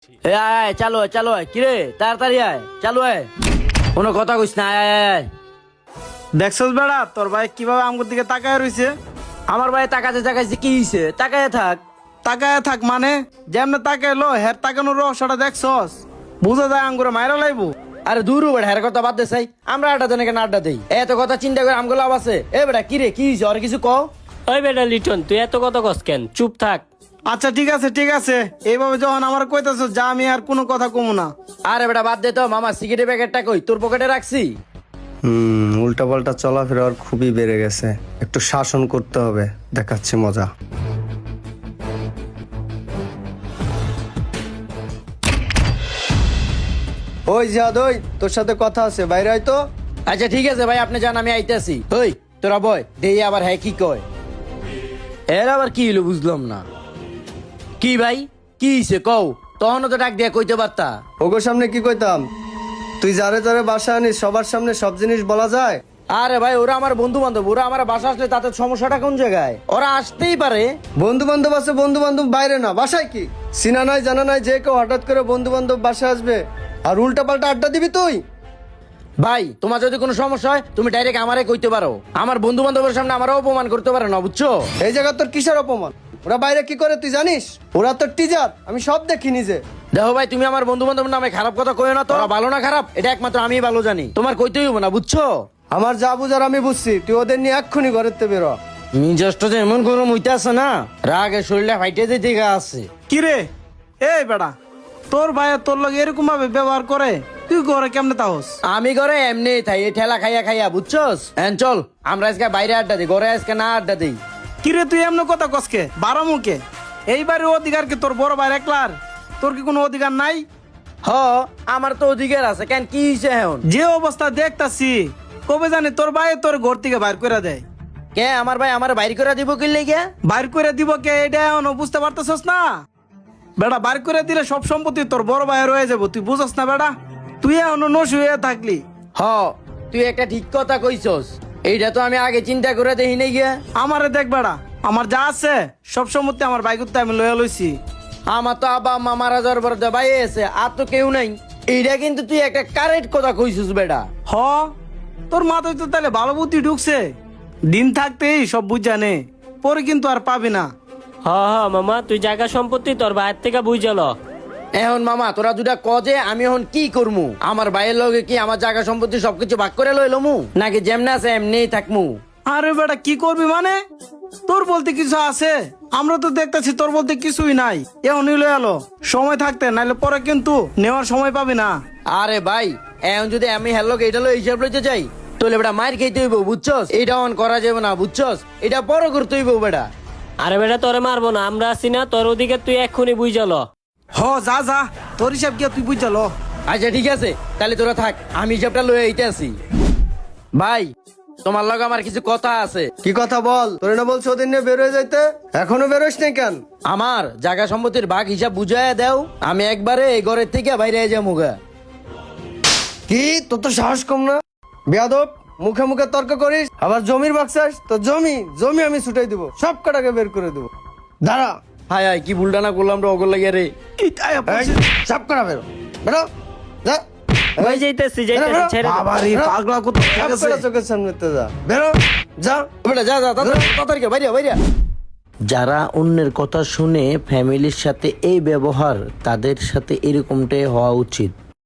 আয় আয় চালু আয় চালু আয় কিরে তাড়াতাড়ি আয় চালু আয় কোনো কথা কইস না আয় আয় আয় দেখছস বেড়া তোর ভাই কিভাবে আমগোর দিকে তাকায় রইছে। আমার ভাই তাকাতে তাকাইছে কি হইছে তাকায় থাক তাকায় থাক মানে যেমনে তাকাইলো হের তাকানোর রহস্যটা দেখছস, বুঝা যায় আঙ্গুরে মাইরা লাইবো। আরে দূর বেটা হের কথা বাদ দে চাই আমরা আড্ডা দেন কেন আড্ডা দেই এত কথা চিন্তা করে আমগুলো লাভ আছে। এ বেটা কিরে কি হইছে আর কিছু কও। ওই বেটা লিটন তুই এত কথা কস কেন, চুপ থাক। আচ্ছা ঠিক আছে ঠিক আছে, এইভাবে যখন আমার কইতাছস যা আমি আর কোনো কথা কমু না। আরে বেটা বাদ দে তো মামা সিগারেটের প্যাকেটটা কই তোর পকেটে রাখছি। উল্টা পাল্টা চলাফেরা আর খুবই বেড়ে গেছে, একটু শাসন করতে হবে, দেখাচ্ছে মজা। ওই জিয়াদ ওই তোর সাথে কথা আছে, বাইরে আয় তো। আচ্ছা ঠিক আছে ভাই আপনি জান আমি আইতাছি। ওই তোরা বয় দেই আবার হ্যাঁ কি কয় এর আবার কি হইলো বুঝলাম না। কি ভাই কি হইছে কও তখনও তো ডাক দিয়া কইতে পারতা। ওগোর সামনে কি কইতাম, তুই যারে যারে বাসা আনিস সবার সামনে সব জিনিস বলা যায়? আরে ভাই ওরা আমার বন্ধু বান্ধব, ওরা আমার বাসা আসলে তাতে সমস্যাটা কোন জায়গায়? ওরা আসতেই পারে। বন্ধু বান্ধব আছে, বন্ধু বান্ধব বাইরে না বাসায় কি চিনা নাই জানা নাই, যে কেউ হঠাৎ করে বন্ধু বান্ধব বাসায় আসবে আর উল্টা পাল্টা আড্ডা দিবি তুই? ভাই তোমার যদি কোনো সমস্যা হয় তুমি ডাইরেক্ট আমারে কইতে পারো, আমার বন্ধু বান্ধবের সামনে আমারও অপমান করতে পারো না বুঝছো। এই জায়গা তোর কিসের অপমান? ওরা বাইরে কি করে তুই জানিস? ওরা তোর টিচার, আমি সব দেখি নিজে। দেখো ভাই তুমি আমার বন্ধু বান্ধবের নামে খারাপ কথা কইও না তো, ওরা ভালো না খারাপ এটা একমাত্র আমিই ভালো জানি, তোমার কইতে হইব না বুঝছো। আমার যা বুঝার আমি বুঝছি, তুই ওদের নিয়ে এক্ষুনি ঘরের থেকে বেরো। নিজস্ব যে এমন গরম হইতে আছে না রাগে শরীরে ফাইটে যেতে আছে। কিরে এই বেড়া তোর ভাই তোর লগে এরকম ভাবে ব্যবহার করে, তুই ঘরে কেমনে তাহস? আমি ঘরে এমনি থাই এই ঠেলা খাইয়া খাইয়া বুঝছস। এন চল আমরা আজকে বাইরে আড্ডা দিই, ঘরে আজকে না আড্ডা দিই। কিরে তুই এমন কথা কসকে বারো মুখে? এইবারে অধিকার কি তোর বড় ভাই একলার? তোর কি কোনো অধিকার নাই? হ আমার তো অধিকার আছে কেন কি হইছে এখন? যে অবস্থা দেখতাছি কবে জানি তোর ভাই তোর ঘর থেকে বাইর করে দেয়। কে আমার ভাই আমার বাইর করে দিব কি লেগে? বাইর করে দিব কে এটা এখনো বুঝতে পারতেছস না? বেটা বাইর করে দিলে সব সম্পত্তি তোর বড় ভাইয়ের হয়ে যাবো, তুই বুঝস না বেটা? তুই এখনো নসু হয়ে থাকলি। হ তুই একটা ঠিক কথা কইছস, এইটা তো আমি আগে চিন্তা করে দেখি নাই গিয়া। আমারে দেখ বেটা, আমার যা আছে সব সম্পত্তি আমার ভাই করতে আমি লইয়া লইছি। আমার তো আব্বা আম্মা মারা যাওয়ার পর ভাই আছে আর তো কেউ নাই। এইটা কিন্তু তুই একটা কারেক্ট কথা কইছস বেটা। হ তোর মাথায় তো তাহলে ভালো বুদ্ধি ঢুকছে, দিন থাকতেই সব বুঝ জানে, পরে কিন্তু আর পাবি না। হ হ মামা তুই জায়গা সম্পত্তি তোর ভাইয়ের থেকে বুঝল। এখন মামা তোরা দুটা কজে আমি এখন কি করমু? আমার ভাইয়ের লগে কি আমার জায়গা সম্পত্তি সবকিছু ভাগ করে লইলমু নাকি যেমনে আছে এমনিই থাকমু? আরে বেটা কি করবি মানে? তোর বলতে কিছু আছে? আমরা তো দেখতেছি তোর বলতে কিছুই নাই, এখনই লয়ে এলো সময় থাকতে, নাইলে পরে কিন্তু নেওয়ার সময় পাবি না। আরে ভাই এখন যদি আমি হ্যালো এটা লো হিসাব লইতে চাই তাহলে বেটা মায়ের খেতে হইব বুঝছস, এটা অন করা যাবে না বুঝছস, এটা বড় করতে হইব বেটা। আরে বেটা তোরে মারবো না, আমরা আছি না, তোর ওদিকে তুই এক্ষুনি বুঝল। হ যা যা তোর হিসাব গিয়া তুই বুঝ লো। আচ্ছা ঠিক আছে তাহলে তোরা থাক আমি হিসাবটা লয়ে আইতে আসি। ভাই তোমার লগে আমার কিছু কথা আছে। কি কথা বল? তোরে না বলছো ওদের নিয়ে বের হয়ে যাইতে, এখনো বেরোস না কেন? আমার জায়গা সম্পত্তির ভাগ হিসাব বুঝাইয়া দাও, আমি একবারে এই ঘরের থেকে বাইরে যাবো গা। কি তোর তো সাহস কম না? বেয়াদব, মুখে মুখে তর্ক করিস, আবার জমির বাক্সাস, তো জমি জমি আমি ছুটাই দিব, সব কটাকে বের করে দেবো। দাঁড়া। হায় হায় কি ভুলটা না করলাম রে ওগুলো লাগিয়া রে। এই আয়া এই, পড়ছে। সব কটা বেরো, বেরো, যা। ওই যাইতেছি ছেড়ে দে। বাবারে পাগলা কত সব কটা চোখের সামনে যা, বেরো, যা। বেটা যা যা তাড়াতাড়ি বাইরে বাইরে। যারা অন্যের কথা শুনে ফ্যামিলির সাথে এই ব্যবহার, তাদের সাথে এরকমটাই হওয়া উচিত।